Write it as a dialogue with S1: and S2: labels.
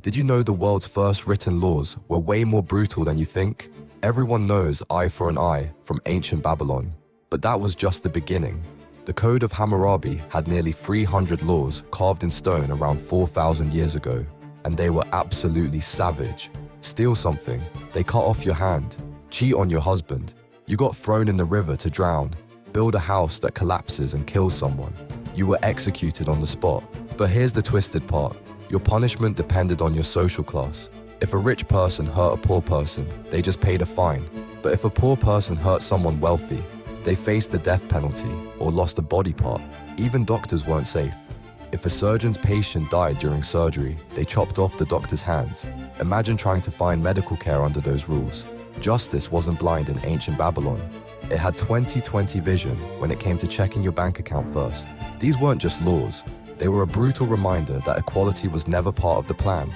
S1: Did you know the world's first written laws were way more brutal than you think? Everyone knows eye for an eye from ancient Babylon, but that was just the beginning. The Code of Hammurabi had nearly 300 laws carved in stone around 4,000 years ago, and they were absolutely savage. Steal something, they cut off your hand. Cheat on your husband, you got thrown in the river to drown. Build a house that collapses and kills someone, you were executed on the spot. But here's the twisted part. Your punishment depended on your social class. If a rich person hurt a poor person, they just paid a fine. But if a poor person hurt someone wealthy, they faced the death penalty or lost a body part. Even doctors weren't safe. If a surgeon's patient died during surgery, they chopped off the doctor's hands. Imagine trying to find medical care under those rules. Justice wasn't blind in ancient Babylon. It had 20/20 vision when it came to checking your bank account first. These weren't just laws. They were a brutal reminder that equality was never part of the plan.